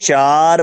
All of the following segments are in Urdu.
4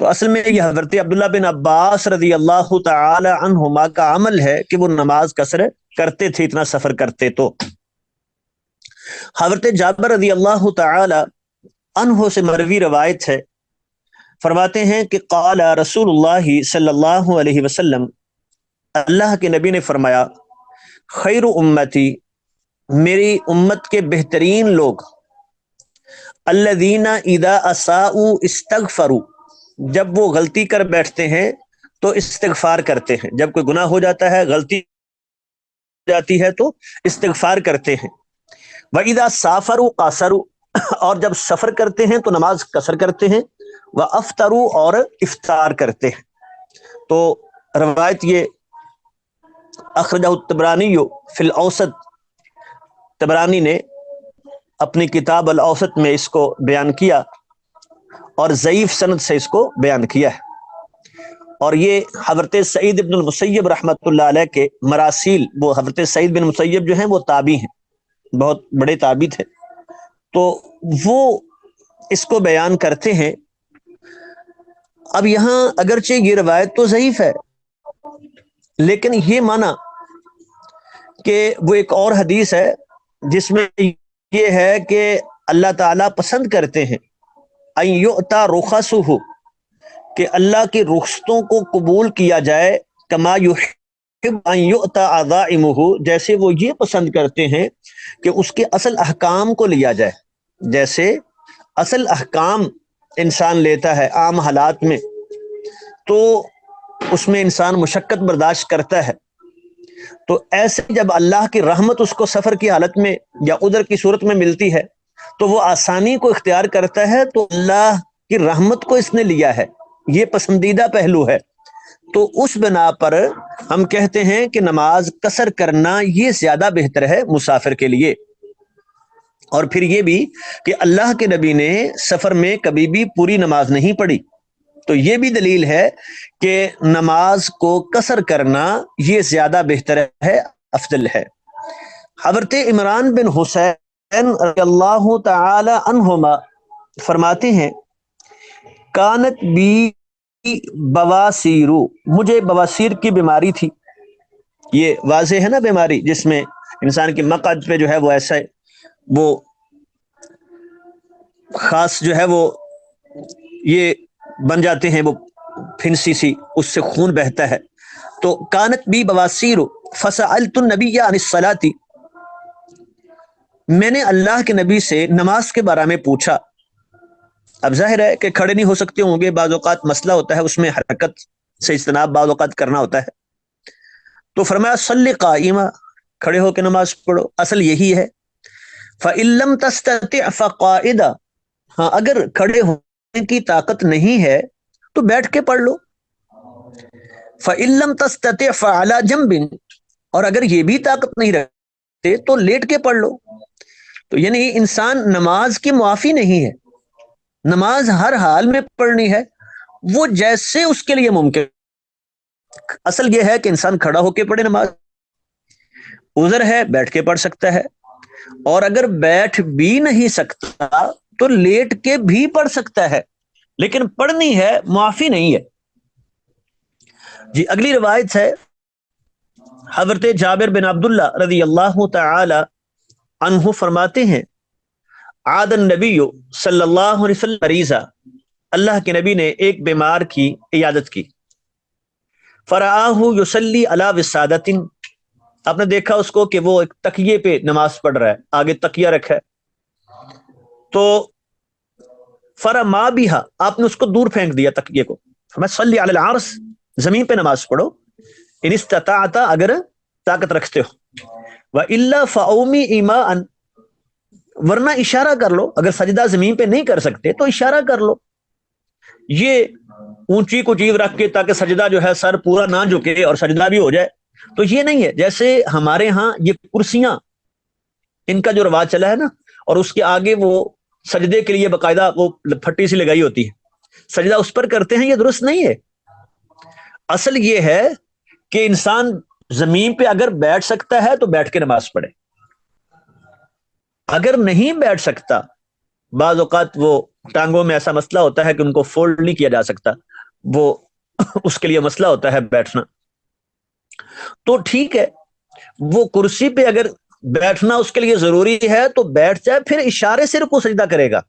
تو اصل میں یہ حضرت عبداللہ بن عباس رضی اللہ تعالی عنہما کا عمل ہے کہ وہ نماز قصر کرتے تھے اتنا سفر کرتے تو۔ حضرت جابر رضی اللہ تعالی عنہ سے مروی روایت ہے، فرماتے ہیں کہ قال رسول اللہ صلی اللہ علیہ وسلم، اللہ کے نبی نے فرمایا، خیر امتی، میری امت کے بہترین لوگ، الذین اذا اساءوا استغفروا، جب وہ غلطی کر بیٹھتے ہیں تو استغفار کرتے ہیں، جب کوئی گناہ ہو جاتا ہے، غلطی ہو جاتی ہے تو استغفار کرتے ہیں۔ وَإِذَا سَافَرُوا قَاصَرُوا، اور جب سفر کرتے ہیں تو نماز قصر کرتے ہیں۔ وَأَفْطَرُوا، اور افطار کرتے ہیں۔ تو روایت یہ اخرجہ الطبرانی فی الاوسط، طبرانی نے اپنی کتاب الاوسط میں اس کو بیان کیا اور ضعیف سند سے اس کو بیان کیا ہے۔ اور یہ حضرت سعید بن المسیب رحمۃ اللہ علیہ کے مراسیل، وہ حضرت سعید بن مسیب جو ہیں وہ تابعی ہیں، بہت بڑے تابعی تھے، تو وہ اس کو بیان کرتے ہیں۔ اب یہاں اگرچہ یہ روایت تو ضعیف ہے، لیکن یہ مانا کہ وہ ایک اور حدیث ہے جس میں یہ ہے کہ اللہ تعالیٰ پسند کرتے ہیں ان یؤتی رخصہ، کہ اللہ کی رخصتوں کو قبول کیا جائے، کما یحب ان یؤتی عزائمہ، جیسے وہ یہ پسند کرتے ہیں کہ اس کے اصل احکام کو لیا جائے۔ جیسے اصل احکام انسان لیتا ہے عام حالات میں تو اس میں انسان مشقت برداشت کرتا ہے، تو ایسے جب اللہ کی رحمت اس کو سفر کی حالت میں یا عذر کی صورت میں ملتی ہے تو وہ آسانی کو اختیار کرتا ہے، تو اللہ کی رحمت کو اس نے لیا ہے، یہ پسندیدہ پہلو ہے۔ تو اس بنا پر ہم کہتے ہیں کہ نماز قصر کرنا یہ زیادہ بہتر ہے مسافر کے لیے۔ اور پھر یہ بھی کہ اللہ کے نبی نے سفر میں کبھی بھی پوری نماز نہیں پڑھی، تو یہ بھی دلیل ہے کہ نماز کو قصر کرنا یہ زیادہ بہتر ہے، افضل ہے۔ حضرت عمران بن حسین رضی اللہ تعالی عنہما فرماتے ہیں، کانت بی بواسیر، مجھے بواسیر کی بیماری تھی۔ یہ واضح ہے نا بیماری جس میں انسان کی مقعد پہ جو ہے وہ ایسا وہ خاص جو ہے وہ یہ بن جاتے ہیں، وہ پھنسی سی، اس سے خون بہتا ہے۔ تو کانت بی بواسیر فسألت النبی عن الصلاۃ، میں نے اللہ کے نبی سے نماز کے بارے میں پوچھا۔ اب ظاہر ہے کہ کھڑے نہیں ہو سکتے ہوں گے، بعض اوقات مسئلہ ہوتا ہے، اس میں حرکت سے اجتناب بعض اوقات کرنا ہوتا ہے، تو فرمایا صلی قائما، کھڑے ہو کے نماز پڑھو، اصل یہی ہے۔ فإن لم تستطع فقاعدا، ہاں اگر کھڑے ہونے کی طاقت نہیں ہے تو بیٹھ کے پڑھ لو۔ فإن لم تستطع فعلى جنب، اور اگر یہ بھی طاقت نہیں رکھتے تو لیٹ کے پڑھ لو۔ تو یعنی انسان نماز کی معافی نہیں ہے، نماز ہر حال میں پڑھنی ہے، وہ جیسے اس کے لیے ممکن۔ اصل یہ ہے کہ انسان کھڑا ہو کے پڑھے نماز، عذر ہے بیٹھ کے پڑھ سکتا ہے، اور اگر بیٹھ بھی نہیں سکتا تو لیٹ کے بھی پڑھ سکتا ہے، لیکن پڑھنی ہے، معافی نہیں ہے۔ جی اگلی روایت ہے حضرت جابر بن عبداللہ رضی اللہ تعالی عنہ فرماتے ہیں، عاد النبی صلی اللہ علیہ وسلم مریضا، اللہ کے نبی نے ایک بیمار کی عیادت کی۔ فرآہ یصلی علی وسادۃ، آپ نے دیکھا اس کو کہ وہ ایک تکیے پہ نماز پڑھ رہا ہے، آگے تکیہ رکھا ہے، تو فرما بہا، آپ نے اس کو دور پھینک دیا تکیے کو۔ فرمایا صلی علی العرش، زمین پہ نماز پڑھو، ان استطاعت، اگر طاقت رکھتے ہو، وَإِلَّا فَأَوْمِ إِمَاءً، ورنہ اشارہ کر لو، اگر سجدہ زمین پہ نہیں کر سکتے تو اشارہ کر لو۔ یہ اونچی کو چیز رکھ کے تاکہ سجدہ جو ہے سر پورا نہ جھکے اور سجدہ بھی ہو جائے، تو یہ نہیں ہے۔ جیسے ہمارے ہاں یہ کرسیاں، ان کا جو رواج چلا ہے نا، اور اس کے آگے وہ سجدے کے لیے باقاعدہ وہ پھٹی سی لگائی ہوتی ہے، سجدہ اس پر کرتے ہیں، یہ درست نہیں ہے۔ اصل یہ ہے کہ انسان زمین پہ اگر بیٹھ سکتا ہے تو بیٹھ کے نماز پڑھے، اگر نہیں بیٹھ سکتا، بعض اوقات وہ ٹانگوں میں ایسا مسئلہ ہوتا ہے کہ ان کو فولڈ نہیں کیا جا سکتا، وہ اس کے لیے مسئلہ ہوتا ہے بیٹھنا. تو ٹھیک ہے، وہ کرسی پہ اگر بیٹھنا اس کے لیے ضروری ہے تو بیٹھ جائے، پھر اشارے سے رکوع سجدہ کرے گا.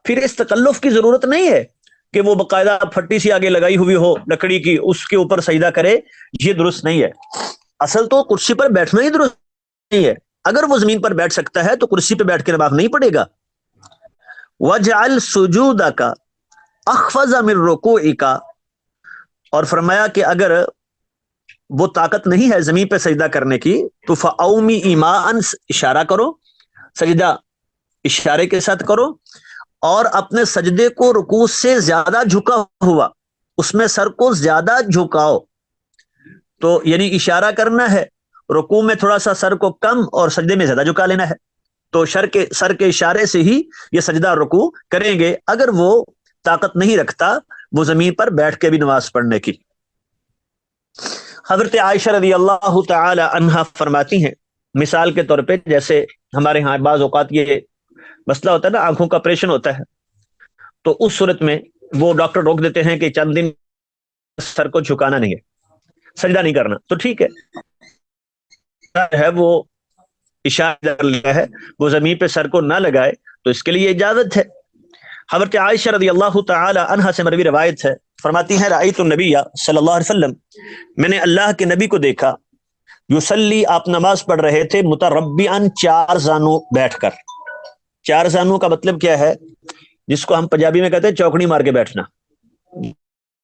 پھر اس تکلف کی ضرورت نہیں ہے کہ وہ باقاعدہ پھٹی سی آگے لگائی ہوئی ہو لکڑی کی، اس کے اوپر سجدہ کرے. یہ درست نہیں ہے. اصل تو کرسی پر بیٹھنا ہی درست نہیں ہے. اگر وہ زمین پر بیٹھ سکتا ہے تو کرسی پہ بیٹھ کے نماز نہیں پڑھے گا. وَجْعَلْ سُجُودَكَ أَخْفَضَ مِن رُّكُوعِكَ، اور فرمایا کہ اگر وہ طاقت نہیں ہے زمین پہ سجدہ کرنے کی تو فَأَوْمِ إِيمَاءً، اشارہ کرو، سجدہ اشارے کے ساتھ کرو، اور اپنے سجدے کو رکوع سے زیادہ جھکا ہوا، اس میں سر کو زیادہ جھکاؤ. تو یعنی اشارہ کرنا ہے، رکوع میں تھوڑا سا سر کو کم اور سجدے میں زیادہ جھکا لینا ہے. تو سر کے اشارے سے ہی یہ سجدہ رکوع کریں گے اگر وہ طاقت نہیں رکھتا وہ زمین پر بیٹھ کے بھی نماز پڑھنے کی. حضرت عائشہ رضی اللہ تعالی عنہا فرماتی ہیں، مثال کے طور پہ جیسے ہمارے ہاں بعض اوقات یہ مسئلہ ہوتا ہے نا، آنکھوں کا آپریشن ہوتا ہے، تو اس صورت میں وہ ڈاکٹر روک دیتے ہیں کہ چند دن سر کو جھکانا نہیں ہے، سجدہ نہیں کرنا. تو ٹھیک ہے وہ اشارہ کر لیا ہے، وہ زمین پہ سر کو نہ لگائے تو اس کے لیے اجازت ہے. حضرت عائشہ رضی اللہ تعالی عنہا سے مروی روایت ہے، فرماتی ہیں رأیت النبی صلی اللہ علیہ وسلم، میں نے اللہ کے نبی کو دیکھا، یصلی، آپ نماز پڑھ رہے تھے، متربعن، چار زانو بیٹھ کر. چار زانو کا مطلب کیا ہے؟ جس کو ہم پنجابی میں کہتے ہیں چوکڑی مار کے بیٹھنا.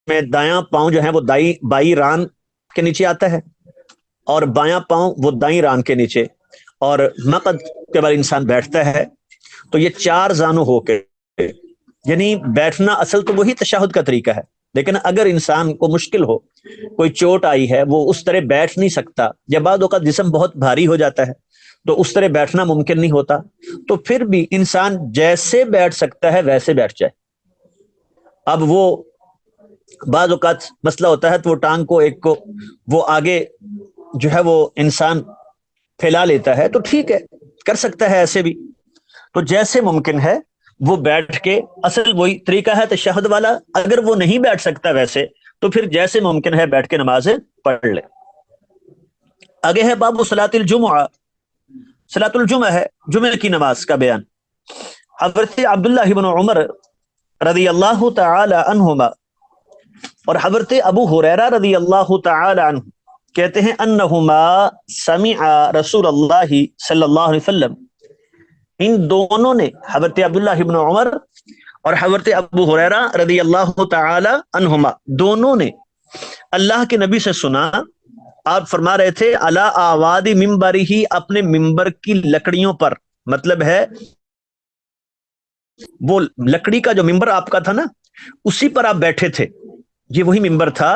میں دایاں پاؤں جو ہے وہ بائیں ران کے نیچے آتا ہے، اور بایاں پاؤں وہ دائیں ران کے نیچے، اور مقد کے بعد انسان بیٹھتا ہے. تو یہ چار زانو ہو کے، یعنی بیٹھنا اصل تو وہی تشہد کا طریقہ ہے، لیکن اگر انسان کو مشکل ہو، کوئی چوٹ آئی ہے، وہ اس طرح بیٹھ نہیں سکتا، یا بعد اوقات جسم بہت بھاری ہو جاتا ہے تو اس طرح بیٹھنا ممکن نہیں ہوتا، تو پھر بھی انسان جیسے بیٹھ سکتا ہے ویسے بیٹھ جائے. اب وہ بعض اوقات مسئلہ ہوتا ہے تو وہ ٹانگ کو ایک کو وہ آگے جو ہے وہ انسان پھیلا لیتا ہے، تو ٹھیک ہے، کر سکتا ہے ایسے بھی. تو جیسے ممکن ہے وہ بیٹھ کے، اصل وہی طریقہ ہے تشہد والا. اگر وہ نہیں بیٹھ سکتا ویسے تو پھر جیسے ممکن ہے بیٹھ کے نماز پڑھ لے. آگے ہے باب صلاۃ الجمعہ، صلاۃ الجمعہ ہے جمعہ کی نماز کا بیان. حضرت عبداللہ بن عمر رضی اللہ تعالی عنہما اور حضرت ابو ہریرہ رضی اللہ تعالی عنہ کہتے ہیں انہما سمع رسول اللہ صلی اللہ علیہ وسلم، ان دونوں نے، حضرت عبداللہ بن عمر اور حضرت ابو ہریرہ رضی اللہ تعالی عنہما، دونوں نے اللہ کے نبی سے سنا، آپ فرما رہے تھے علی آواد ممبرہ، اپنے ممبر کی لکڑیوں پر، مطلب ہے وہ لکڑی کا جو ممبر آپ کا تھا نا، اسی پر آپ بیٹھے تھے. یہ وہی ممبر تھا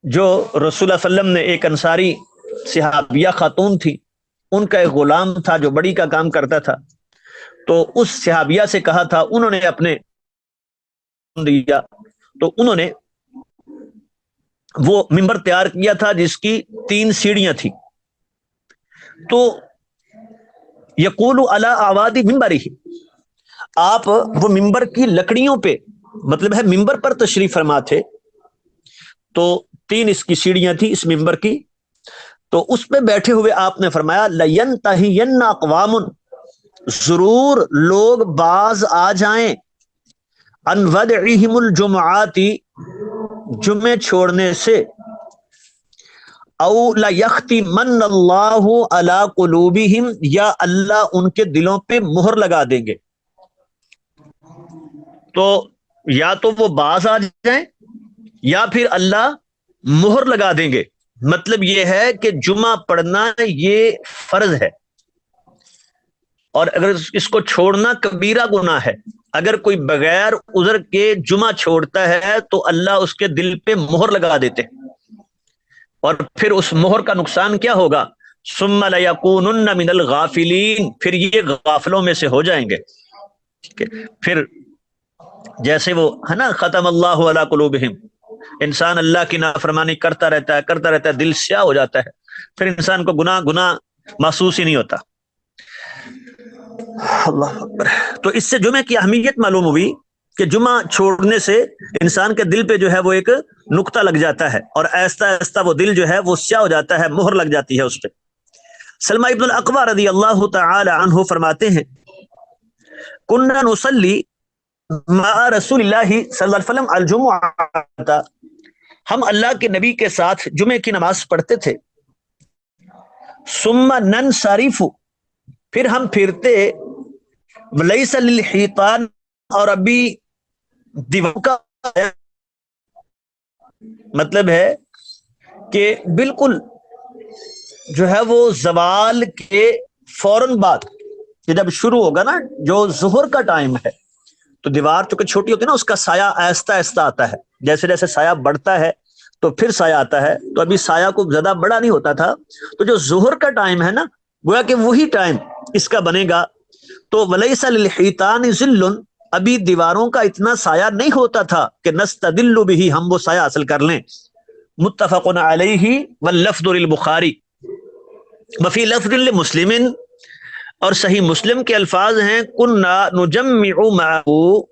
جو رسول اللہ صلی اللہ علیہ وسلم نے، ایک انصاری صحابیہ خاتون تھی، ان کا ایک غلام تھا جو بڑی کا کام کرتا تھا، تو اس صحابیہ سے کہا تھا، انہوں نے اپنے دیا، تو انہوں نے وہ ممبر تیار کیا تھا جس کی 3 سیڑھیاں تھی. تو یقول علی آواد ممبرہ، آپ وہ ممبر کی لکڑیوں پہ، مطلب ہے ممبر پر تشریف فرما تھے، تو 3 اس کی سیڑھیاں تھی اس ممبر کی، تو اس پہ بیٹھے ہوئے آپ نے فرمایا لینتہین اقوام، ضرور لوگ باز آ جائیں، ان ودعہم الجمعات، جمعے چھوڑنے سے، او لیختمن اللہ علی قلوبہم، یا اللہ ان کے دلوں پہ مہر لگا دیں گے. تو یا تو وہ باز آ جائیں یا پھر اللہ مہر لگا دیں گے. مطلب یہ ہے کہ جمعہ پڑھنا یہ فرض ہے، اور اگر اس کو چھوڑنا کبیرہ گناہ ہے. اگر کوئی بغیر عذر کے جمعہ چھوڑتا ہے تو اللہ اس کے دل پہ مہر لگا دیتے ہیں، اور پھر اس مہر کا نقصان کیا ہوگا؟ ثم لیکونن من الغافلین، پھر یہ غافلوں میں سے ہو جائیں گے. پھر جیسے وہ ہے نا، ختم اللہ علی قلوبہم، انسان اللہ کی نافرمانی کرتا رہتا ہے، دل سیاہ ہو جاتا ہے، پھر انسان کو گناہ محسوس ہی نہیں ہوتا. اللہ اکبر. تو اس سے جمعے کی اہمیت معلوم ہوئی کہ جمعہ چھوڑنے سے انسان کے دل پہ جو ہے وہ ایک نقطہ لگ جاتا ہے اور آہستہ آہستہ وہ دل جو ہے وہ سیاہ ہو جاتا ہے، مہر لگ جاتی ہے اس پہ۔ سلمہ ابن الاقویٰ رضی اللہ تعالی عنہ فرماتے ہیں کننا نصلی مع رسول اللہ صلی اللہ علیہ وسلم الجمعہ، ہم اللہ کے نبی کے ساتھ جمعے کی نماز پڑھتے تھے، ثم ننصرف، پھر ہم پھرتے، ولیس للحیطان، اور ابھی دیوار کا مطلب ہے کہ بالکل جو ہے وہ زوال کے فوراً بعد، کہ جب شروع ہوگا نا جو ظہر کا ٹائم ہے، تو دیوار چونکہ چھوٹی ہوتی ہے نا، اس کا سایہ آہستہ آہستہ آتا ہے، جیسے جیسے سایہ بڑھتا ہے تو پھر سایہ آتا ہے، تو ابھی سایہ کو زیادہ بڑا نہیں ہوتا تھا، تو جو ظہر کا ٹائم ہے نا، گویا کہ وہی ٹائم اس کا بنے گا، تو ولیس للحیطان ظل، ابھی دیواروں کا اتنا سایہ نہیں ہوتا تھا کہ نستدل به، ہم وہ سایہ حاصل کر لیں۔ متفق علیہ واللفظ للبخاری وفی لفظ لمسلم، اور صحیح مسلم کے الفاظ ہیں کننا نجمع معه،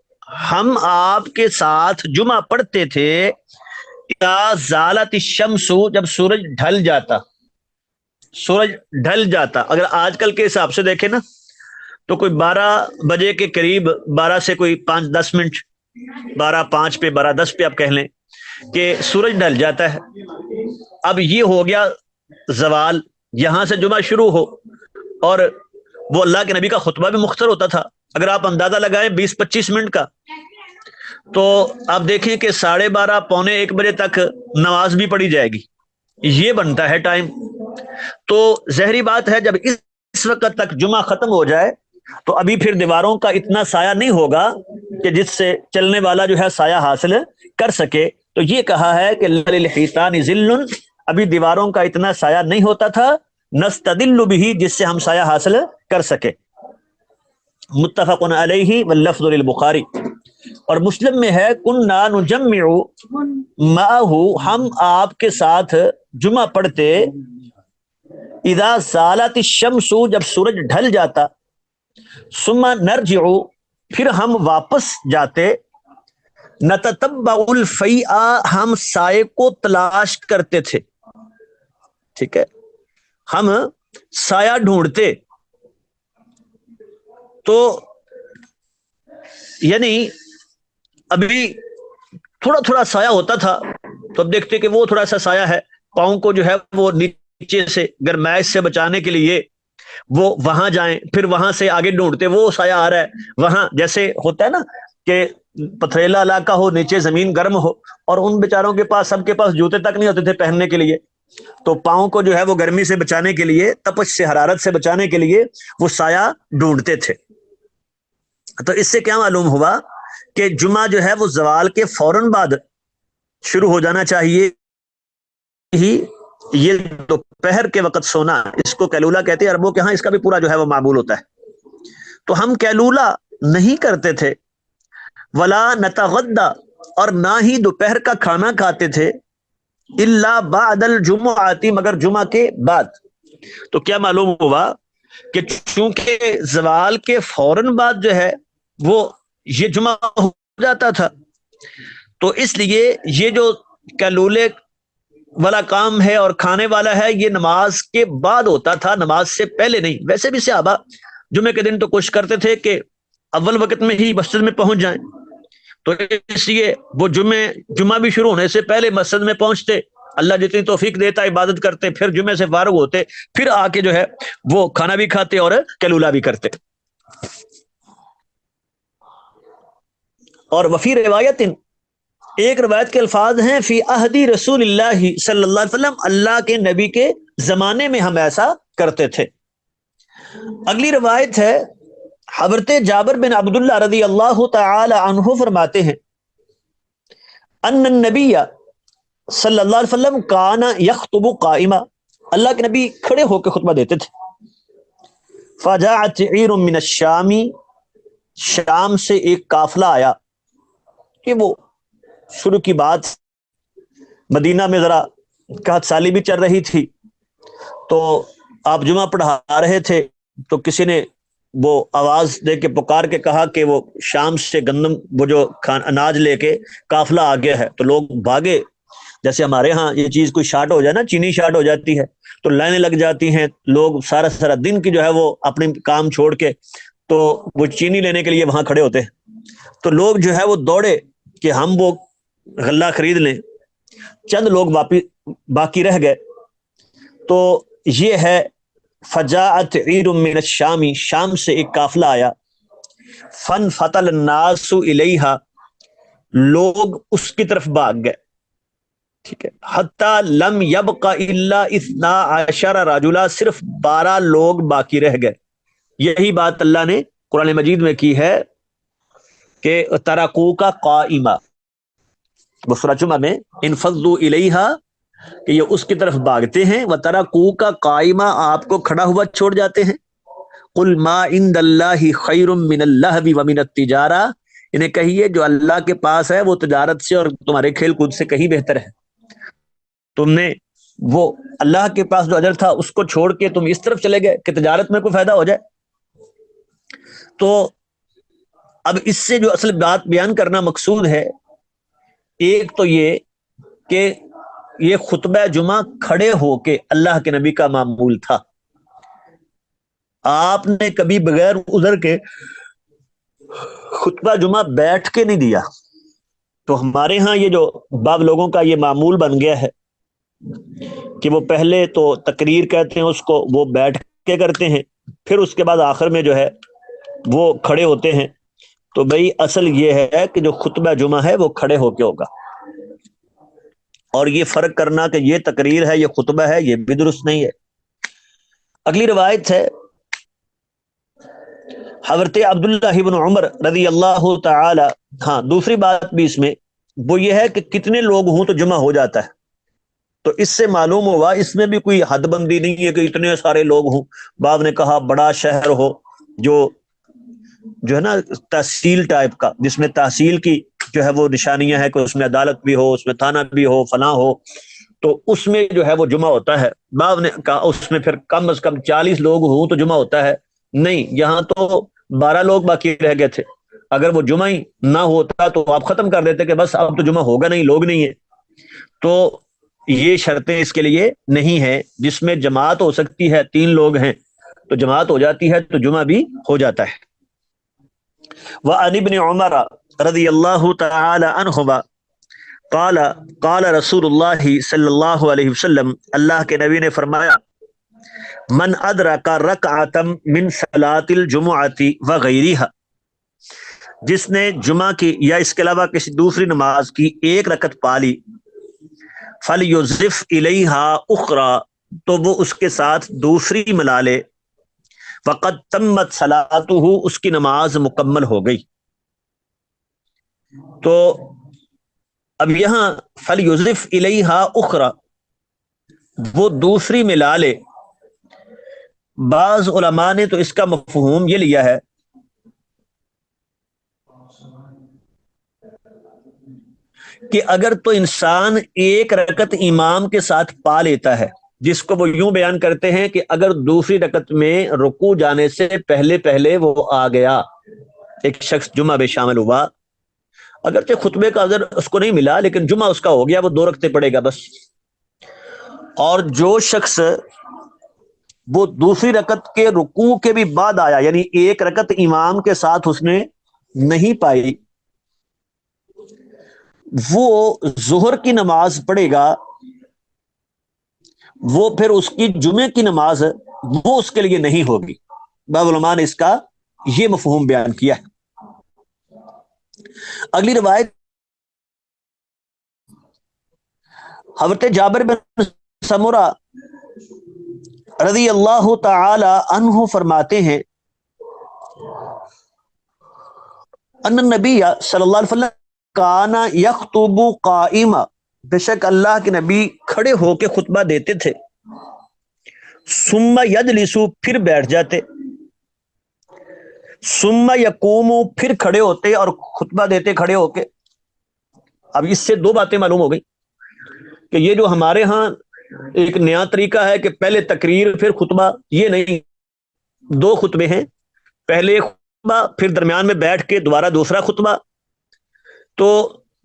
ہم آپ کے ساتھ جمعہ پڑھتے تھے، اذا زالت الشمس، جب سورج ڈھل جاتا، سورج ڈھل جاتا۔ اگر آج کل کے حساب سے دیکھیں نا تو کوئی 12 بجے کے قریب، 12 سے کوئی 5-10 منٹ، 12:05 پہ، 12:10 پہ آپ کہہ لیں کہ سورج ڈھل جاتا ہے۔ اب یہ ہو گیا زوال، یہاں سے جمعہ شروع ہو، اور وہ اللہ کے نبی کا خطبہ بھی مختصر ہوتا تھا، اگر آپ اندازہ لگائیں 20-25 منٹ کا، تو آپ دیکھیں کہ 12:30 پونے 1 بجے تک نماز بھی پڑھی جائے گی، یہ بنتا ہے ٹائم۔ تو ظاہری بات ہے جب اس وقت تک جمعہ ختم ہو جائے تو ابھی پھر دیواروں کا اتنا سایہ نہیں ہوگا کہ جس سے چلنے والا جو ہے سایہ حاصل کر سکے، تو یہ کہا ہے کہ للحیطان ظل، ابھی دیواروں کا اتنا سایہ نہیں ہوتا تھا، نستدل به، جس سے ہم سایہ حاصل کر سکے۔ متفق علیہ واللفظ للبخاری، اور مسلم میں ہے کننا نجمع معه، ہم آپ کے ساتھ جمعہ پڑھتے، اذا زالت الشمس، جب سورج ڈھل جاتا، ثم نرجع، پھر ہم واپس جاتے، نتتبع الفیء، ہم سائے کو تلاش کرتے تھے، ٹھیک ہے، ہم سایہ ڈھونڈتے، تو یعنی ابھی تھوڑا تھوڑا سایہ ہوتا تھا، تو اب دیکھتے کہ وہ تھوڑا سا سایہ ہے، پاؤں کو جو ہے وہ نیچے سے گرمائش سے بچانے کے لیے وہ وہاں جائیں، پھر وہاں سے آگے ڈھونڈتے، وہ سایہ آ رہا ہے وہاں، جیسے ہوتا ہے نا کہ پتھریلا علاقہ ہو، نیچے زمین گرم ہو، اور ان بیچاروں کے پاس، سب کے پاس جوتے تک نہیں ہوتے تھے پہننے کے لیے، تو پاؤں کو جو ہے وہ گرمی سے بچانے کے لیے، تپش سے، حرارت سے بچانے کے لیے وہ سایہ ڈھونڈتے تھے۔ تو اس سے کیا معلوم ہوا کہ جمعہ جو ہے وہ زوال کے فوراً بعد شروع ہو جانا چاہیے ہی۔ یہ دوپہر کے وقت سونا، اس کو کیلولا کہتے ہیں عربوں کے ہاں، اس کا بھی پورا جو ہے وہ معمول ہوتا ہے، تو ہم کیلولا نہیں کرتے تھے، ولا نتغدى، اور نہ ہی دوپہر کا کھانا کھاتے تھے، الا بعد الجمعہ، مگر جمعہ کے بعد۔ تو کیا معلوم ہوا کہ چونکہ زوال کے فوراً بعد جو ہے وہ یہ جمعہ ہو جاتا تھا، تو اس لیے یہ جو کیلولے والا کام ہے اور کھانے والا ہے، یہ نماز کے بعد ہوتا تھا، نماز سے پہلے نہیں۔ ویسے بھی صحابہ جمعے کے دن تو کوشش کرتے تھے کہ اول وقت میں ہی مسجد میں پہنچ جائیں، تو اس لیے وہ جمعہ بھی شروع ہونے سے پہلے مسجد میں پہنچتے، اللہ جتنی توفیق دیتا عبادت کرتے، پھر جمعے سے فارغ ہوتے، پھر آ کے جو ہے وہ کھانا بھی کھاتے اور کیلولا بھی کرتے۔ اور وفی روایت، ایک روایت کے الفاظ ہیں، فی عہدی رسول اللہ صلی اللہ علیہ وسلم، اللہ کے نبی کے زمانے میں ہم ایسا کرتے تھے۔ اگلی روایت ہے، حضرت جابر بن عبداللہ رضی اللہ تعالی عنہ فرماتے ہیں، ان النبی صلی اللہ علیہ وسلم کان یخطب قائما، اللہ کے نبی کھڑے ہو کے خطبہ دیتے تھے، فجاءت عیر من الشام، شام سے ایک قافلہ آیا، کہ وہ شروع کی بات، مدینہ میں ذرا قحط سالی بھی چل رہی تھی، تو آپ جمعہ پڑھا رہے تھے، تو کسی نے وہ آواز دے کے پکار کے کہا کہ وہ شام سے گندم وہ جو اناج لے کے قافلہ آ گیا ہے، تو لوگ بھاگے. جیسے ہمارے ہاں یہ چیز کوئی شارٹ ہو جائے نا، چینی شارٹ ہو جاتی ہے تو لائنیں لگ جاتی ہیں، لوگ سارا سارا دن کی جو ہے وہ اپنے کام چھوڑ کے تو وہ چینی لینے کے لیے وہاں کھڑے ہوتے ہیں. تو لوگ جو ہے وہ دوڑے کہ ہم وہ غلہ خرید لیں. چند لوگ باقی رہ گئے. تو یہ ہے فجاءت عیر من الشام، شام سے ایک قافلہ آیا. فن فتل الناس الیہا، لوگ اس کی طرف بھاگ گئے. ٹھیک ہے. حتی لم یبق الا 12 رجلا، صرف 12 لوگ باقی رہ گئے. یہی بات اللہ نے قرآن مجید میں کی ہے کہ ترکو کا قائمہ، وہ سورہ جمعہ میں انفضوا الیہا کہ یہ اس کی طرف بھاگتے ہیں، وترکو کا قائمہ، آپ کو کھڑا ہوا چھوڑ جاتے ہیں. قل ما عند اللہ خیر من اللہو ومن التجارہ، انہیں کہیے جو اللہ کے پاس ہے وہ تجارت سے اور تمہارے کھیل کود سے کہیں بہتر ہے. تم نے وہ اللہ کے پاس جو اجر تھا اس کو چھوڑ کے تم اس طرف چلے گئے کہ تجارت میں کوئی فائدہ ہو جائے. تو اب اس سے جو اصل بات بیان کرنا مقصود ہے، ایک تو یہ کہ یہ خطبہ جمعہ کھڑے ہو کے اللہ کے نبی کا معمول تھا. آپ نے کبھی بغیر عذر کے خطبہ جمعہ بیٹھ کے نہیں دیا. تو ہمارے ہاں یہ جو بعض لوگوں کا یہ معمول بن گیا ہے کہ وہ پہلے تو تقریر کہتے ہیں اس کو، وہ بیٹھ کے کرتے ہیں، پھر اس کے بعد آخر میں جو ہے وہ کھڑے ہوتے ہیں. تو بھئی اصل یہ ہے کہ جو خطبہ جمعہ ہے وہ کھڑے ہو کے ہوگا. اور یہ فرق کرنا کہ یہ تقریر ہے یہ خطبہ ہے، یہ بھی درست نہیں ہے. اگلی روایت ہے حضرت عبداللہ بن عمر رضی اللہ تعالی. ہاں دوسری بات بھی اس میں وہ یہ ہے کہ کتنے لوگ ہوں تو جمع ہو جاتا ہے. تو اس سے معلوم ہوا اس میں بھی کوئی حد بندی نہیں ہے کہ اتنے سارے لوگ ہوں. بعض نے کہا بڑا شہر ہو جو ہے نا تحصیل ٹائپ کا، جس میں تحصیل کی جو ہے وہ نشانیاں ہیں کہ اس میں عدالت بھی ہو، اس میں تھانہ بھی ہو، فلاں ہو، تو اس میں جو ہے وہ جمعہ ہوتا ہے. بعض نے کہا اس میں پھر کم از کم 40 لوگ ہوں تو جمعہ ہوتا ہے. نہیں، یہاں تو 12 لوگ باقی رہ گئے تھے. اگر وہ جمعہ ہی نہ ہوتا تو آپ ختم کر دیتے کہ بس اب تو جمعہ ہوگا نہیں، لوگ نہیں ہیں. تو یہ شرطیں اس کے لیے نہیں ہیں. جس میں جماعت ہو سکتی ہے، 3 لوگ ہیں تو جماعت ہو جاتی ہے تو جمعہ بھی ہو جاتا ہے. وعن ابن عمر رضی اللہ تعالی عنہما قال قال رسول اللہ صلی اللہ علیہ وسلم، اللہ کے نبی نے فرمایا من ادرک رکعۃ من صلاۃ الجمعۃ وغیرها، جس نے جمعہ کی یا اس کے علاوہ کسی دوسری نماز کی ایک رکعت پا لی، فلیضف الیہا اخرى، تو وہ اس کے ساتھ دوسری ملا لے، فقد تمت صلاته، اس کی نماز مکمل ہو گئی. تو اب یہاں فلیضف الیہا اخرى، وہ دوسری ملا لے. بعض علماء نے تو اس کا مفہوم یہ لیا ہے کہ اگر تو انسان ایک رکعت امام کے ساتھ پا لیتا ہے، جس کو وہ یوں بیان کرتے ہیں کہ اگر دوسری رکعت میں رکوع جانے سے پہلے پہلے وہ آ گیا، ایک شخص جمعہ میں شامل ہوا، اگرچہ خطبے کا اجر اس کو نہیں ملا لیکن جمعہ اس کا ہو گیا، وہ 2 رکعتیں پڑھے گا بس. اور جو شخص وہ دوسری رکعت کے رکوع کے بھی بعد آیا، یعنی ایک رکعت امام کے ساتھ اس نے نہیں پائی، وہ ظہر کی نماز پڑھے گا، وہ پھر اس کی جمعے کی نماز وہ اس کے لیے نہیں ہوگی. بعض علماء نے اس کا یہ مفہوم بیان کیا ہے. اگلی روایت حضرت جابر بن سمرہ رضی اللہ تعالی عنہ فرماتے ہیں ان النبی صلی اللہ علیہ وسلم کان یخطب قائما، بے شک اللہ کے نبی کھڑے ہو کے خطبہ دیتے تھے، ثم یجلس، پھر بیٹھ جاتے، ثم یقوم، پھر کھڑے ہوتے اور خطبہ دیتے کھڑے ہو کے. اب اس سے 2 باتیں معلوم ہو گئی کہ یہ جو ہمارے ہاں ایک نیا طریقہ ہے کہ پہلے تقریر پھر خطبہ، یہ نہیں، 2 خطبے ہیں. پہلے ایک خطبہ، پھر درمیان میں بیٹھ کے دوبارہ دوسرا خطبہ. تو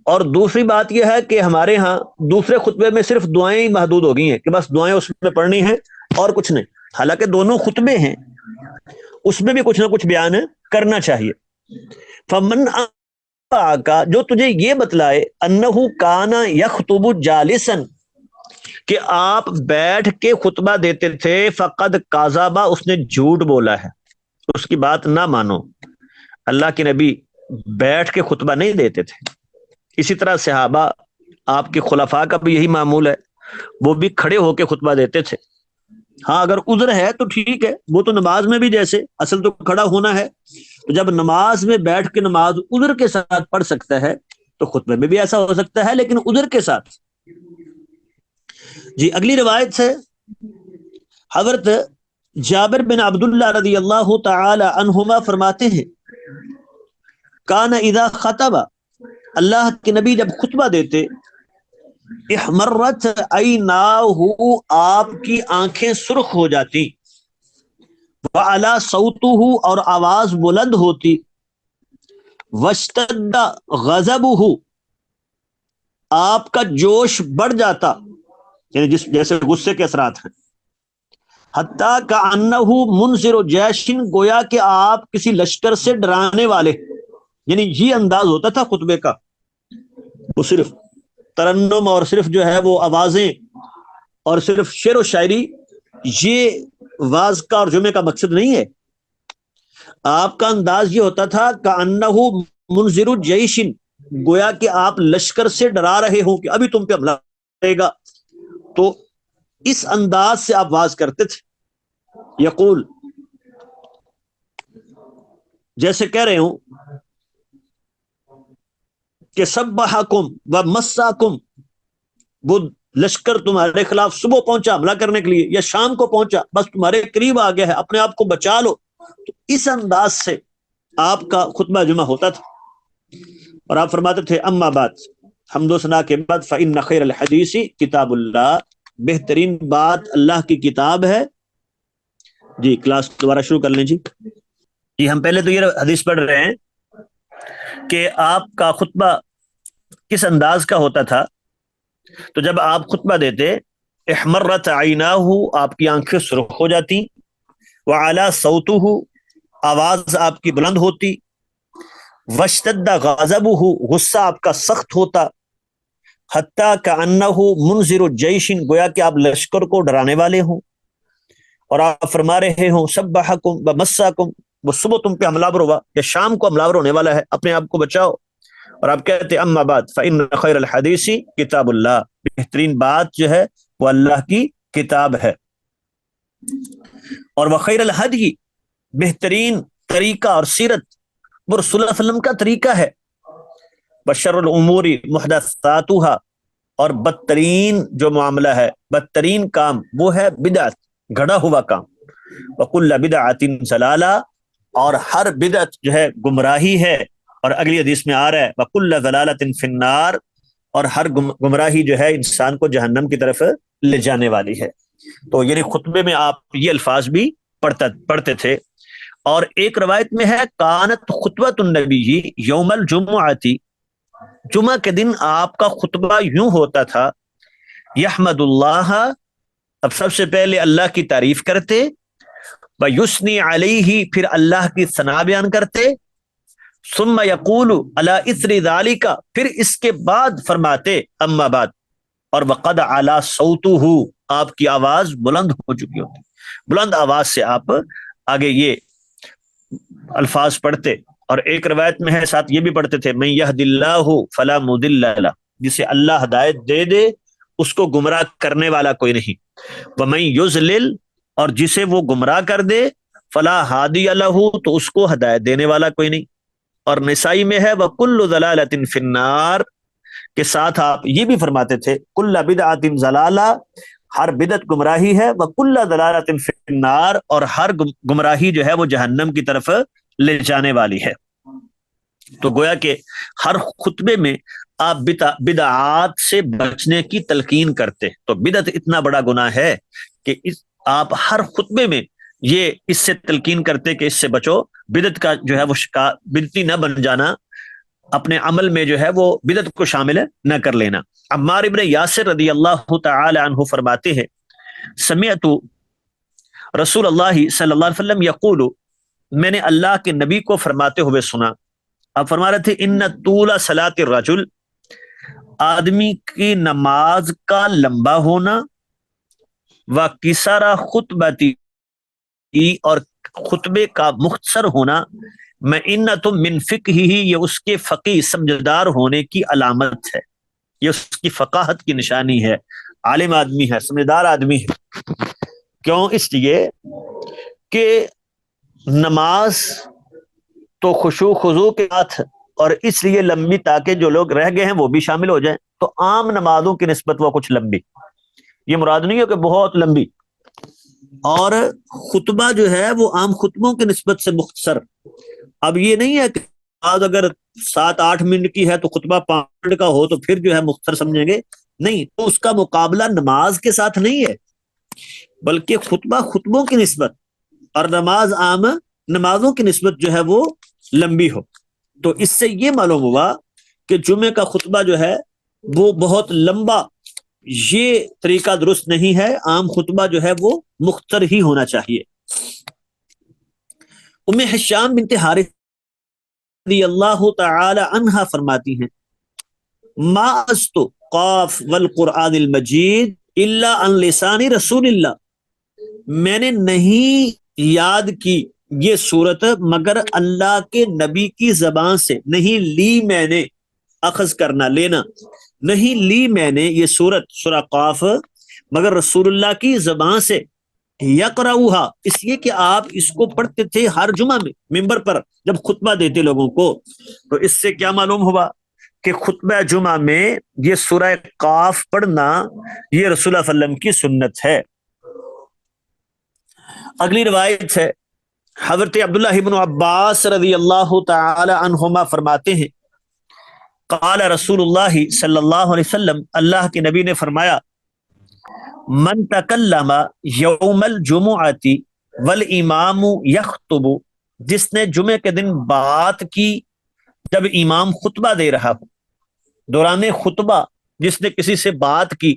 اور دوسری بات یہ ہے کہ ہمارے ہاں دوسرے خطبے میں صرف دعائیں ہی محدود ہو گئی ہیں کہ بس دعائیں اس میں پڑھنی ہیں اور کچھ نہیں. حالانکہ دونوں خطبے ہیں، اس میں بھی کچھ نہ کچھ بیان کرنا چاہیے. فمن کا جو تجھے یہ بتلائے انہو کانا یخطب جالسن کہ آپ بیٹھ کے خطبہ دیتے تھے، فقد کاذبا اس نے جھوٹ بولا ہے، اس کی بات نہ مانو. اللہ کے نبی بیٹھ کے خطبہ نہیں دیتے تھے. اسی طرح صحابہ، آپ کے خلفاء کا بھی یہی معمول ہے، وہ بھی کھڑے ہو کے خطبہ دیتے تھے. ہاں اگر عذر ہے تو ٹھیک ہے، وہ تو نماز میں بھی جیسے اصل تو کھڑا ہونا ہے، تو جب نماز میں بیٹھ کے نماز عذر کے ساتھ پڑھ سکتا ہے تو خطبے میں بھی ایسا ہو سکتا ہے، لیکن عذر کے ساتھ. جی اگلی روایت سے حضرت جابر بن عبداللہ رضی اللہ تعالی عنہما فرماتے ہیں کان اذا خطب، اللہ کے نبی جب خطبہ دیتے، احمرت عیناہ آپ کی آنکھیں سرخ ہو جاتی، وعلا صوتہ اور آواز بلند ہوتی، واشتد غضبہ آپ کا جوش بڑھ جاتا، یعنی جیسے غصے کے اثرات ہیں، حتیٰ کأنہ منذر جیشن گویا کہ آپ کسی لشکر سے ڈرانے والے. یعنی یہ انداز ہوتا تھا خطبے کا، وہ صرف ترنم اور صرف جو ہے وہ آوازیں اور صرف شعر و شاعری، یہ واز کا اور جمعے کا مقصد نہیں ہے. آپ کا انداز یہ ہوتا تھا کأنہ منذر جیشن گویا کہ آپ لشکر سے ڈرا رہے ہوں کہ ابھی تم پہ حملہ کرے گا. تو اس انداز سے آپ واز کرتے تھے. یقول جیسے کہہ رہے ہوں کہ سبحکم و مساکم، وہ لشکر تمہارے خلاف صبح پہنچا حملہ کرنے کے لیے یا شام کو پہنچا، بس تمہارے قریب آ گیا ہے، اپنے آپ کو بچا لو. تو اس انداز سے آپ کا خطبہ جمعہ ہوتا تھا. اور آپ فرماتے تھے اما بعد، حمد و ثنا کے بعد، فإن خیر الحدیث کتاب اللہ، بہترین بات اللہ کی کتاب ہے. جی کلاس دوبارہ شروع کر لیں. جی ہم پہلے تو یہ حدیث پڑھ رہے ہیں کہ آپ کا خطبہ کس انداز کا ہوتا تھا. تو جب آپ خطبہ دیتے، احمرت عیناہ آپ کی آنکھیں سرخ ہو جاتی، وعلا صوتہ آواز آپ کی بلند ہوتی، واشتد غضبہ غصہ آپ کا سخت ہوتا، حتیٰ کأنہ منذر جیشن گویا کہ آپ لشکر کو ڈرانے والے ہوں. اور آپ فرما رہے ہوں سبحکم ومساکم، وہ صبح تم پہ حملہ آور ہوا یا شام کو حملہ آور ہونے والا ہے، اپنے آپ کو بچاؤ. اور آپ کہتے اما بعد فإن خیر الحدیث کتاب اللہ، بہترین بات جو ہے وہ اللہ کی کتاب ہے. اور وخیر الہدی، بہترین طریقہ اور سیرت وہ رسول اللہ صلی اللہ علیہ وسلم کا طریقہ ہے. بشر الامور محدثاتها، اور بدترین جو معاملہ ہے، بدترین کام وہ ہے بدعت، گھڑا ہوا کام. وکل بدعۃ ضلالہ، اور ہر بدعت جو ہے گمراہی ہے. اور اگلی حدیث میں آ رہا ہے وکل ضلالۃ فی النار، اور ہر گمراہی جو ہے انسان کو جہنم کی طرف لے جانے والی ہے. تو یعنی خطبے میں آپ یہ الفاظ بھی پڑھتے تھے. اور ایک روایت میں ہے کانت خطبۃ النبی یوم الجمعۃ، جمعہ کے دن آپ کا خطبہ یوں ہوتا تھا، یحمد اللہ، اب سب سے پہلے اللہ کی تعریف کرتے، ویثنی علیہ، پھر اللہ کی ثنا بیان کرتے، ثم یقول علی اثر ذالک، پھر اس کے بعد فرماتے اما بعد، اور وقد علی صوتہ، آپ کی آواز بلند ہو چکی ہوتی، بلند آواز سے آپ آگے یہ الفاظ پڑھتے. اور ایک روایت میں ہے ساتھ یہ بھی پڑھتے تھے من یہد اللہ فلا مضل لہ، جسے اللہ ہدایت دے دے اس کو گمراہ کرنے والا کوئی نہیں. ومن یضلل، اور جسے وہ گمراہ کر دے، فلا ہادی لہ، تو اس کو ہدایت دینے والا کوئی نہیں. اور نسائی میں ہے وکل ضلالۃ فی النار، کے ساتھ آپ یہ بھی فرماتے تھے کل بدعۃ ضلالہ، ہر بدعت گمراہی ہے، وکل ضلالۃ فی النار، اور ہر گمراہی جو ہے وہ جہنم کی طرف لے جانے والی ہے. تو گویا کہ ہر خطبے میں آپ بدعات سے بچنے کی تلقین کرتے. تو بدعت اتنا بڑا گناہ ہے کہ آپ ہر خطبے میں یہ اس سے تلقین کرتے کہ اس سے بچو، بدعت کا جو ہے وہ بدعتی نہ بن جانا، اپنے عمل میں جو ہے وہ بدعت کو شامل نہ کر لینا۔ عمار ابن یاسر رضی اللہ تعالی عنہ فرماتے ہیں سمعت رسول اللہ صلی اللہ علیہ وسلم یقول، میں نے اللہ کے نبی کو فرماتے ہوئے سنا، اب فرما رہے تھے ان طول صلاۃ الرجل، آدمی کی نماز کا لمبا ہونا، و کسارا خطبتی، اور خطبے کا مختصر ہونا، میں ان تم من فقہ ہی، یہ اس کے فقی سمجھدار ہونے کی علامت ہے، یہ اس کی فقاہت کی نشانی ہے، عالم آدمی ہے، سمجھدار آدمی ہے۔ کیوں؟ اس لیے کہ نماز تو خشوع خضوع کے ساتھ، اور اس لیے لمبی تاکہ جو لوگ رہ گئے ہیں وہ بھی شامل ہو جائیں، تو عام نمازوں کی نسبت وہ کچھ لمبی، یہ مراد نہیں ہے کہ بہت لمبی، اور خطبہ جو ہے وہ عام خطبوں کی نسبت سے مختصر۔ اب یہ نہیں ہے کہ نماز اگر 7-8 منٹ کی ہے تو خطبہ 5 منٹ کا ہو تو پھر جو ہے مختصر سمجھیں گے، نہیں، تو اس کا مقابلہ نماز کے ساتھ نہیں ہے، بلکہ خطبہ خطبوں کی نسبت اور نماز عام نمازوں کی نسبت جو ہے وہ لمبی ہو۔ تو اس سے یہ معلوم ہوا کہ جمعے کا خطبہ جو ہے وہ بہت لمبا، یہ طریقہ درست نہیں ہے، عام خطبہ جو ہے وہ مختصر ہی ہونا چاہیے۔ ام حشام بنت حارث رضی اللہ تعالی عنہا فرماتی ہیں ما است قاف والقرآن المجید الا عن لسان رسول اللہ، میں نے نہیں یاد کی یہ صورت مگر اللہ کے نبی کی زبان سے، نہیں لی میں نے، اخذ کرنا لینا، نہیں لی میں نے یہ صورت سورہ قاف مگر رسول اللہ کی زبان سے، یقرؤھا، اس لیے کہ آپ اس کو پڑھتے تھے ہر جمعہ میں منبر پر جب خطبہ دیتے لوگوں کو۔ تو اس سے کیا معلوم ہوا کہ خطبہ جمعہ میں یہ سورہ قاف پڑھنا یہ رسول اللہ صلی اللہ علیہ وسلم کی سنت ہے۔ اگلی روایت ہے حضرت عبداللہ بن عباس رضی اللہ تعالی عنہما فرماتے ہیں قال رسول اللہ صلی اللہ علیہ وسلم، اللہ کے نبی نے فرمایا من تکلم یوم الجمعۃ والامام یخطب، جس نے جمعے کے دن بات کی جب امام خطبہ دے رہا ہو، دوران خطبہ جس نے کسی سے بات کی،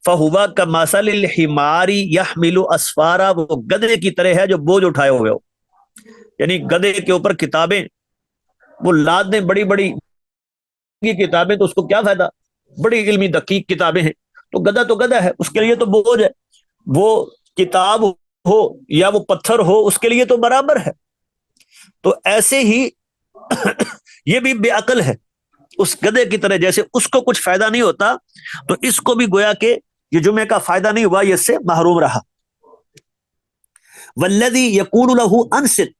فہوا کمثل الحمار یحمل اسفارا، وہ گدھے کی طرح ہے جو بوجھ اٹھائے ہوئے ہو، یعنی گدھے کے اوپر کتابیں وہ لاد دیں، بڑی بڑی کتابیں، تو اس کو کیا فائدہ، بڑی علمی دقیق کتابیں ہیں، تو گدھا ہے، اس کے لیے تو بوجھ ہے، وہ کتاب ہو یا وہ پتھر ہو اس کے لیے تو برابر ہے۔ تو ایسے ہی یہ بھی بے عقل ہے اس گدھے کی طرح، جیسے اس کو کچھ فائدہ نہیں ہوتا تو اس کو بھی گویا کہ یہ جمعے کا فائدہ نہیں ہوا، یہ اس سے محروم رہا۔ والذی یقول له انصت،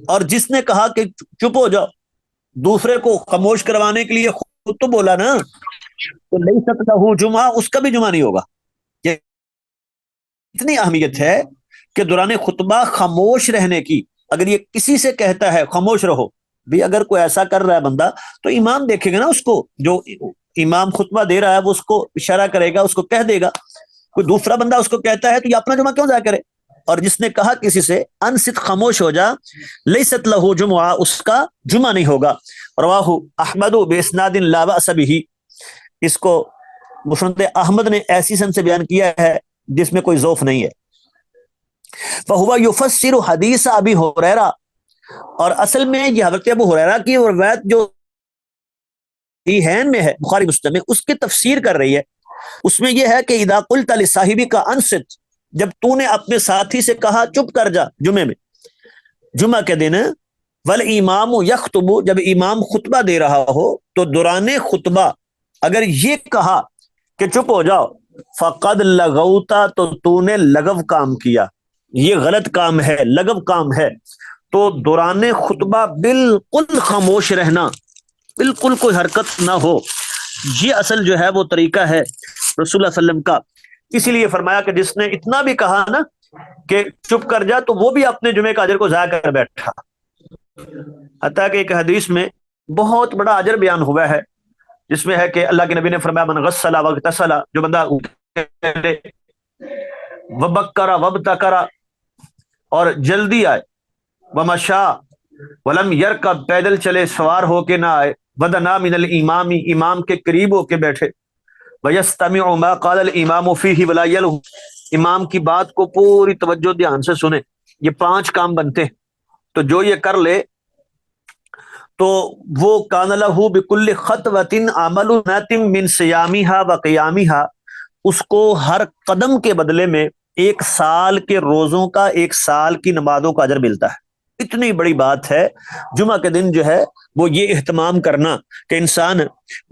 اور جس نے کہا کہ چپ ہو جاؤ، دوسرے کو خاموش کروانے کے لیے خود تو بولا نا، تو لیست لہ جمعہ، اس کا بھی جمعہ نہیں ہوگا۔ یہ اتنی اہمیت ہے کہ دوران خطبہ خاموش رہنے کی، اگر یہ کسی سے کہتا ہے خاموش رہو بھی، اگر کوئی ایسا کر رہا ہے بندہ تو امام دیکھے گا نا، اس کو جو امام خطبہ دے رہا ہے وہ اس کو اشارہ کرے گا، اس کو کہہ دے گا، کوئی دوسرا بندہ اس کو کہتا ہے تو یہ اپنا جمعہ کیوں ضائع کرے؟ اور جس نے کہا کسی سے انصت، خاموش ہو جا، لیست لہ جمعہ، اس کا جمعہ نہیں ہوگا۔ رواہ احمد باسناد لا بأس بہ، اس کو مسند احمد نے ایسی سند سے بیان کیا ہے جس میں کوئی ضعف نہیں ہے۔ فہو یفسر حدیث ابی ہریرہ، اور اصل میں یہ حضرت ابو ہریرہ کی روایت جو صحیحین میں ہے، بخاری مسلم میں، اس کی تفسیر کر رہی ہے۔ اس میں یہ ہے کہ اذا قلت لصاحبک انصت، جب تو نے اپنے ساتھی سے کہا چپ کر جا جمعے میں، جمعہ کے دن، والامام یخطب، جب امام خطبہ دے رہا ہو تو دوران خطبہ اگر یہ کہا کہ چپ ہو جاؤ، فقد لغوتا، تو نے لغو کام کیا، یہ غلط کام ہے، لغو کام ہے۔ تو دوران خطبہ بالکل خاموش رہنا، بالکل کوئی حرکت نہ ہو، یہ اصل جو ہے وہ طریقہ ہے رسول اللہ صلی اللہ علیہ وسلم کا۔ اسی لیے فرمایا کہ جس نے اتنا بھی کہا نا کہ چپ کر جا، تو وہ بھی اپنے جمعے کا اجر کو ضائع کر بیٹھا۔ حتیٰ کہ ایک حدیث میں بہت بڑا اجر بیان ہوا ہے، جس میں ہے کہ اللہ کے نبی نے فرمایا من غسل واغتسل، جو بندہ وبکر وابتکر، اور جلدی آئے، ومشا، ولم یرکب پیدل چلے سوار ہو کے نہ آئے، ودنا من الامام امام کے قریب ہو کے بیٹھے، ویستمع ما قال الامام فیہ ولا یلہ امام کی بات کو پوری توجہ دھیان سے سنے، یہ 5 کام بنتے ہیں، تو جو یہ کر لے تو وہ کان لہ بکل خطوۃ عمل ناتم من صیامھا و قیامھا، اس کو ہر قدم کے بدلے میں 1 سال کے روزوں کا، 1 سال کی نمازوں کا اجر ملتا ہے۔ اتنی بڑی بات ہے جمعہ کے دن جو ہے وہ یہ اہتمام کرنا کہ انسان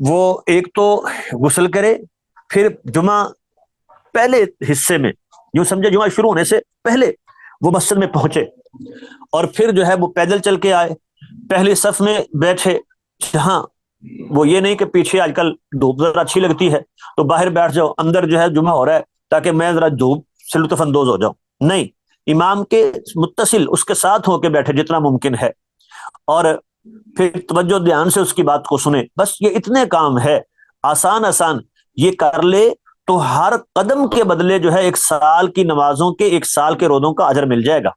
وہ ایک تو غسل کرے، پھر جمعہ پہلے حصے میں، یوں سمجھے جمعہ شروع ہونے سے پہلے وہ مسجد میں پہنچے، اور پھر جو ہے وہ پیدل چل کے آئے، پہلی صف میں بیٹھے، جہاں وہ یہ نہیں کہ پیچھے آج کل دھوپ ذرا اچھی لگتی ہے تو باہر بیٹھ جاؤ، اندر جو ہے جمعہ ہو رہا ہے تاکہ میں ذرا دھوپ سے لطف اندوز ہو جاؤں، نہیں، امام کے متصل اس کے ساتھ ہو کے بیٹھے جتنا ممکن ہے، اور پھر توجہ دھیان سے اس کی بات کو سنے، بس یہ اتنے کام ہے آسان آسان، یہ کر لے تو ہر قدم کے بدلے جو ہے 1 سال کی نمازوں کے، 1 سال کے روزوں کا اجر مل جائے گا۔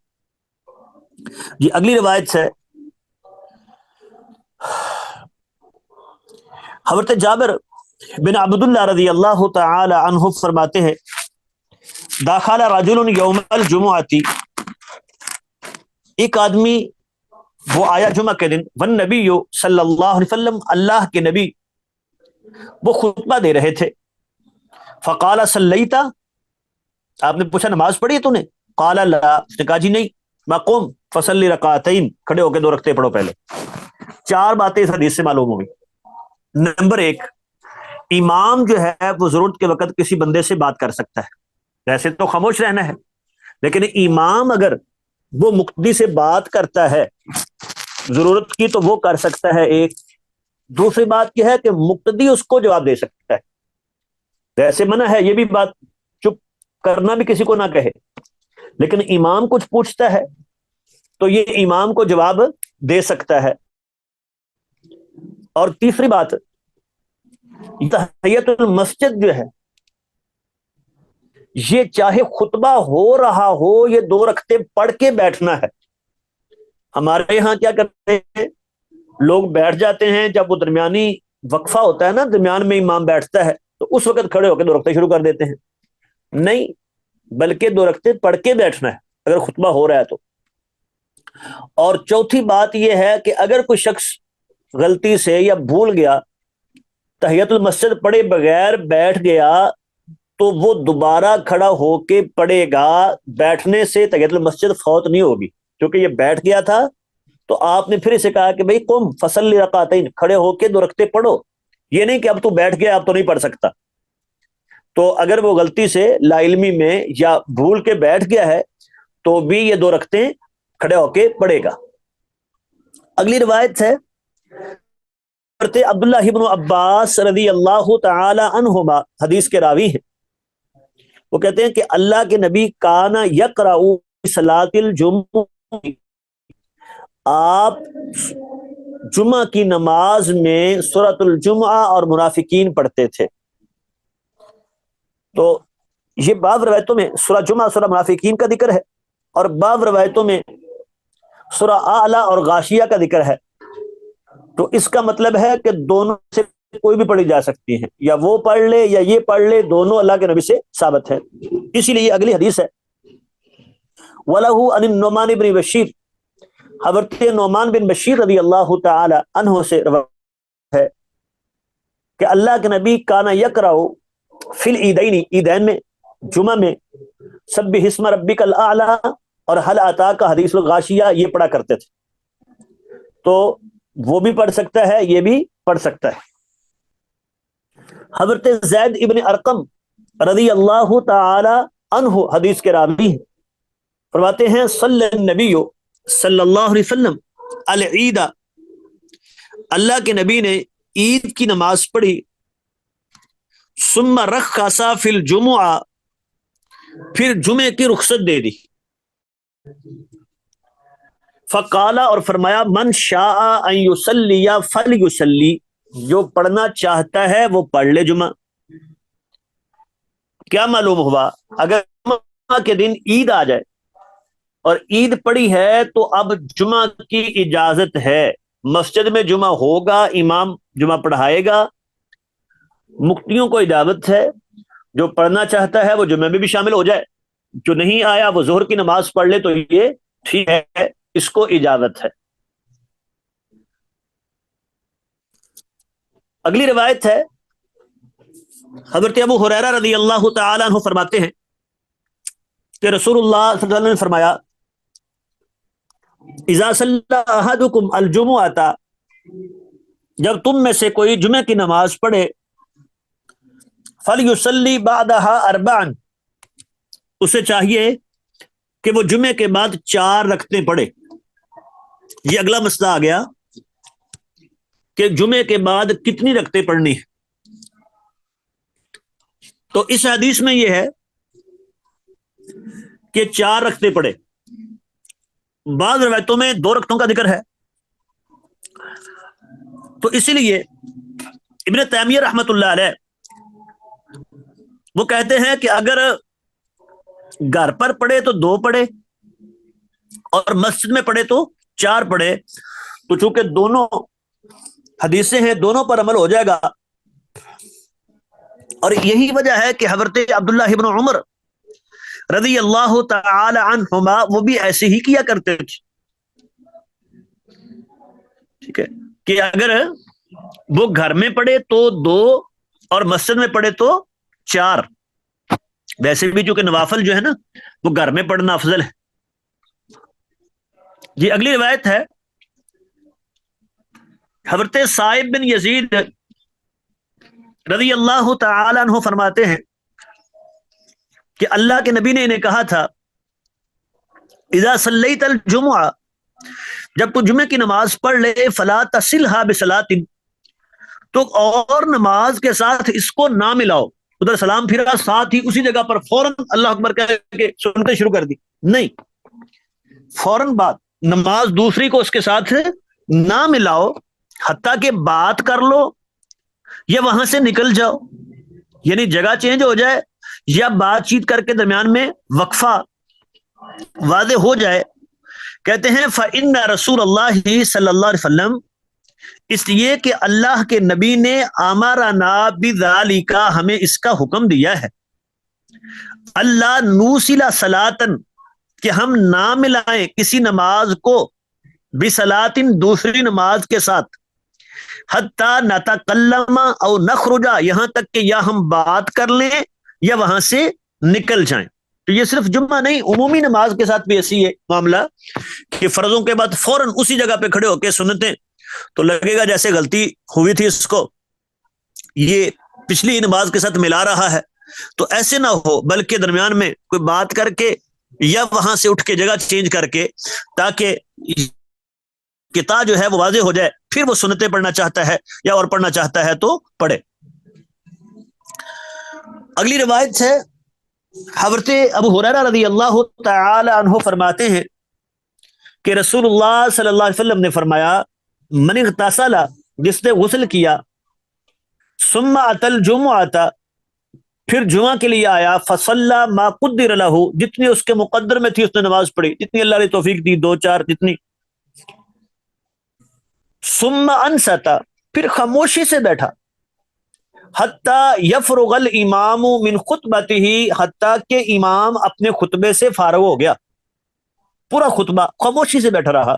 یہ اگلی روایت ہے، حضرت جابر بن عبداللہ رضی اللہ تعالی عنہ فرماتے ہیں، داخل رجل یوم الجمعہ، ایک آدمی وہ آیا جمعہ کے دن، والنبی صلی اللہ علیہ وسلم، اللہ کے نبی وہ خطبہ دے رہے تھے، فقال صلیتا، آپ نے پوچھا نماز پڑھی ہے تو نے؟ قال لا، اس نے کہا جی نہیں، ما قم فصلی رکعتین، کھڑے ہو کے 2 رکعتیں پڑھو پہلے۔ 4 باتیں اس حدیث سے معلوم ہوئی۔ نمبر 1، امام جو ہے وہ ضرورت کے وقت کسی بندے سے بات کر سکتا ہے، ویسے تو خاموش رہنا ہے، لیکن امام اگر وہ مقتدی سے بات کرتا ہے ضرورت کی تو وہ کر سکتا ہے ایک۔ دوسری بات یہ ہے کہ مقتدی اس کو جواب دے سکتا ہے، ویسے منع ہے یہ بھی بات، چپ کرنا بھی کسی کو نہ کہے، لیکن امام کچھ پوچھتا ہے تو یہ امام کو جواب دے سکتا ہے۔ اور تیسری بات، تحیت المسجد جو ہے یہ چاہے خطبہ ہو رہا ہو، یہ 2 رکعتیں پڑھ کے بیٹھنا ہے۔ ہمارے یہاں کیا کرتے ہیں لوگ، بیٹھ جاتے ہیں جب وہ درمیانی وقفہ ہوتا ہے نا، درمیان میں امام بیٹھتا ہے تو اس وقت کھڑے ہو کے 2 رکعتیں شروع کر دیتے ہیں، نہیں، بلکہ 2 رکعتیں پڑھ کے بیٹھنا ہے اگر خطبہ ہو رہا ہے تو۔ اور چوتھی بات یہ ہے کہ اگر کوئی شخص غلطی سے یا بھول گیا تحیت المسجد پڑھے بغیر بیٹھ گیا تو وہ دوبارہ کھڑا ہو کے پڑھے گا، بیٹھنے سے تحیت المسجد فوت نہیں ہوگی، کیونکہ یہ بیٹھ گیا تھا تو آپ نے پھر اسے کہا کہ بھئی قم فصلی رکعتین، کھڑے ہو کے 2 رکعتیں پڑھو، یہ نہیں کہ اب تو بیٹھ گیا اب تو نہیں پڑھ سکتا۔ تو اگر وہ غلطی سے لا علمی میں یا بھول کے بیٹھ گیا ہے تو بھی یہ 2 رکعتیں کھڑے ہو کے پڑھے گا۔ اگلی روایت ہے حضرت عبداللہ ابن عباس رضی اللہ تعالی عنہما، حدیث کے راوی ہیں، وہ کہتے ہیں کہ اللہ کے نبی کانا یقرأ صلاۃ الجمعہ، آپ جمعہ کی نماز میں سورۃ الجمعہ اور منافقین پڑھتے تھے۔ تو یہ بعض روایتوں میں سورہ جمعہ سورہ منافقین کا ذکر ہے، اور بعض روایتوں میں سورہ اعلیٰ اور غاشیہ کا ذکر ہے، تو اس کا مطلب ہے کہ دونوں سے کوئی بھی پڑھی جا سکتی ہیں، یا وہ پڑھ لے یا یہ پڑھ لے، دونوں اللہ کے نبی سے ثابت ہے۔ اسی لیے اگلی حدیث ہے، وَلَهُ عَنِ النُّعْمَانِ بن بشیر، حضرت نعمان بن بشیر رضی اللہ تعالی عنہ سے روایت ہے کہ اللہ کے نبی کانا یقرأ فی العیدین، عیدین میں، جمعہ میں، سبح اسم ربک الاعلی اور هل اتاک حدیث الغاشیہ، یہ پڑھا کرتے تھے۔ تو وہ بھی پڑھ سکتا ہے، یہ بھی پڑھ سکتا ہے۔ حضرت زید ابن ارقم رضی اللہ تعالی عنہ حدیث کے راوی ہیں، فرماتے ہیں صلی النبی صلی اللہ علیہ وسلم العید، اللہ کے نبی نے عید کی نماز پڑھی، ثم رخص فی الجمعہ، پھر جمعے کی رخصت دے دی، فقال، اور فرمایا من شاء ان یصلی فلیصلی، جو پڑھنا چاہتا ہے وہ پڑھ لے جمعہ۔ کیا معلوم ہوا، اگر جمعہ کے دن عید آ جائے اور عید پڑی ہے تو اب جمعہ کی اجازت ہے، مسجد میں جمعہ ہوگا، امام جمعہ پڑھائے گا، مفتیوں کو اجازت ہے، جو پڑھنا چاہتا ہے وہ جمعہ میں بھی شامل ہو جائے، جو نہیں آیا وہ ظہر کی نماز پڑھ لے تو یہ ٹھیک ہے، اس کو اجازت ہے۔ اگلی روایت ہے، حضرت ابو ہریرہ رضی اللہ تعالی عنہ فرماتے ہیں کہ رسول اللہ صلی اللہ علیہ وسلم نے فرمایا، اذا صلی احدکم الجمعۃ، جب تم میں سے کوئی جمعہ کی نماز پڑھے، فلیصلی بعدها اربعا، اسے چاہیے کہ وہ جمعے کے بعد 4 رکعتیں پڑھے۔ یہ اگلا مسئلہ آ گیا کہ جمعے کے بعد کتنی رکعتیں پڑھنی ہے۔ تو اس حدیث میں یہ ہے کہ 4 رکعتیں پڑھے، بعض روایتوں میں 2 رکعتوں کا ذکر ہے۔ تو اسی لیے ابن تیمیہ رحمۃ اللہ علیہ وہ کہتے ہیں کہ اگر گھر پر پڑھے تو 2 پڑھے اور مسجد میں پڑھے تو 4 پڑھے، تو چونکہ دونوں حدیثیں ہیں دونوں پر عمل ہو جائے گا۔ اور یہی وجہ ہے کہ حضرت عبداللہ ابن عمر رضی اللہ تعالی عنہما وہ بھی ایسے ہی کیا کرتے تھے، ٹھیک ہے، کہ اگر وہ گھر میں پڑھے تو 2 اور مسجد میں پڑھے تو 4۔ ویسے بھی چونکہ نوافل جو ہے نا وہ گھر میں پڑھنا افضل ہے۔ جی اگلی روایت ہے، حضرت صائب بن یزید رضی اللہ تعالی عنہ فرماتے ہیں کہ اللہ کے نبی نے انہیں کہا تھا، اذا صلیت الجمعہ، جب تو جمعے کی نماز پڑھ لے، فلا تصلھا بصلاۃ، تو اور نماز کے ساتھ اس کو نہ ملاؤ۔ ادھر سلام پھرا، ساتھ ہی اسی جگہ پر فوراً اللہ اکبر کہہ کے سنتے شروع کر دی، نہیں، فوراً بعد نماز دوسری کو اس کے ساتھ نہ ملاؤ، حتیٰ کہ بات کر لو یا وہاں سے نکل جاؤ، یعنی جگہ چینج ہو جائے یا بات چیت کر کے درمیان میں وقفہ واضح ہو جائے۔ کہتے ہیں فإن رسول اللہ صلی اللہ علیہ وسلم، اس لیے کہ اللہ کے نبی نے امرنا بذالک، ہمیں اس کا حکم دیا ہے، اللہ نوصل صلاۃ، کہ ہم نہ ملائیں کسی نماز کو بصلاۃ، دوسری نماز کے ساتھ، حتی نتکلم او نخرج، یہاں تک کہ یا ہم بات کر لیں یا وہاں سے نکل جائیں۔ تو یہ صرف جمعہ نہیں، عمومی نماز کے ساتھ بھی ایسی ہے معاملہ کہ فرضوں کے بعد فوراً اسی جگہ پہ کھڑے ہو کے سنتیں، تو لگے گا جیسے غلطی ہوئی تھی اس کو، یہ پچھلی نماز کے ساتھ ملا رہا ہے، تو ایسے نہ ہو، بلکہ درمیان میں کوئی بات کر کے یا وہاں سے اٹھ کے جگہ چینج کر کے، تاکہ قطاع جو ہے وہ واضح ہو جائے، پھر وہ سنتیں پڑھنا چاہتا ہے یا اور پڑھنا چاہتا ہے تو پڑھے۔ اگلی روایت ہے، حضرت ابو ہریرہ رضی اللہ تعالی عنہ فرماتے ہیں کہ رسول اللہ صلی اللہ علیہ وسلم نے فرمایا، من اغتسل، جس نے غسل کیا، ثم اتى الجمعۃ، پھر جمعہ کے لیے آیا، فصلی ما قدر له، جتنی اس کے مقدر میں تھی اس نے نماز پڑھی، جتنی اللہ نے توفیق دی، 2 4 جتنی، ثم انصت، پھر خاموشی سے بیٹھا، حتی یفرغ الامام من خطبتہ، حتی کہ امام اپنے خطبے سے فارغ ہو گیا، پورا خطبہ خاموشی سے بیٹھا رہا،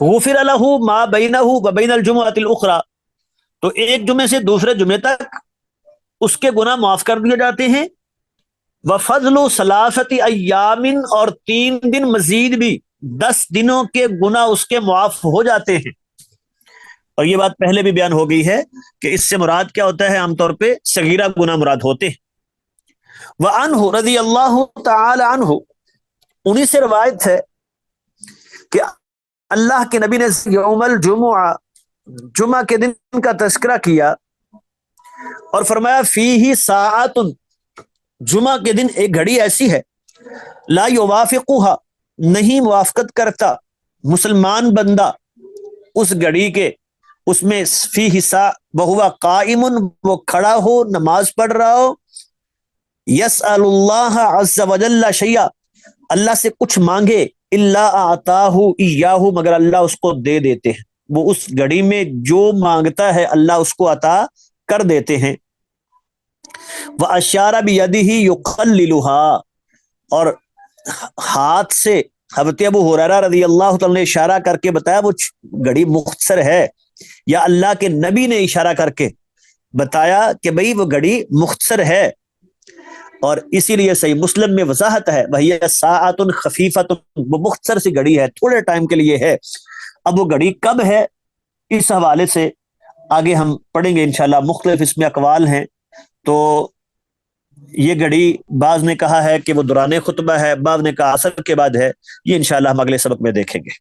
غفر له ما بینہ وبین الجمعۃ الاخری، تو ایک جمعے سے دوسرے جمعے تک اس کے گناہ معاف کر دیے جاتے ہیں، وفضل ثلاثۃ ایام، اور 3 دن مزید بھی 10 دنوں کے گناہ اس کے معاف ہو جاتے ہیں۔ اور یہ بات پہلے بھی بیان ہو گئی ہے کہ اس سے مراد کیا ہوتا ہے، عام طور پہ صغیرہ گناہ مراد ہوتے ہیں۔ وعنہ رضی اللہ تعالی عنہ، انہی سے روایت ہے کہ اللہ کے نبی نے یوم الجمعہ، جمعہ کے دن کا تذکرہ کیا اور فرمایا، فیہ ساعت، جمعہ کے دن ایک گھڑی ایسی ہے، لا یوافقها، نہیں موافقت کرتا مسلمان بندہ اس گھڑی کے، اس میں فیہ ساعہ وہو قائم، وہ کھڑا ہو نماز پڑھ رہا ہو، یسأل اللہ عز وجل شیئا، اللہ سے کچھ مانگے اللہ آتاہ ایاہ، مگر اللہ اس کو دے دیتے ہیں، وہ اس گھڑی میں جو مانگتا ہے اللہ اس کو عطا کر دیتے ہیں۔ وَأَشَارَ بِيَدِهِ يُقَلِّلُهَا، اور ہاتھ سے حضرت ابو ہریرہ رضی اللہ تعالی نے اشارہ کر کے بتایا وہ گھڑی مختصر ہے، یا اللہ کے نبی نے اشارہ کر کے بتایا کہ بھئی وہ گھڑی مختصر ہے، اور اسی لیے صحیح مسلم میں وضاحت ہے وَهِيَ سَاعَةٌ خَفِيفَةٌ، وہ مختصر سی گھڑی ہے، تھوڑے ٹائم کے لیے ہے۔ اب وہ گھڑی کب ہے، اس حوالے سے آگے ہم پڑھیں گے انشاءاللہ، مختلف اس میں اقوال ہیں۔ تو یہ گھڑی بعض نے کہا ہے کہ وہ دوران خطبہ ہے، بعض نے کہا عصر کے بعد ہے، یہ انشاءاللہ ہم اگلے سبق میں دیکھیں گے۔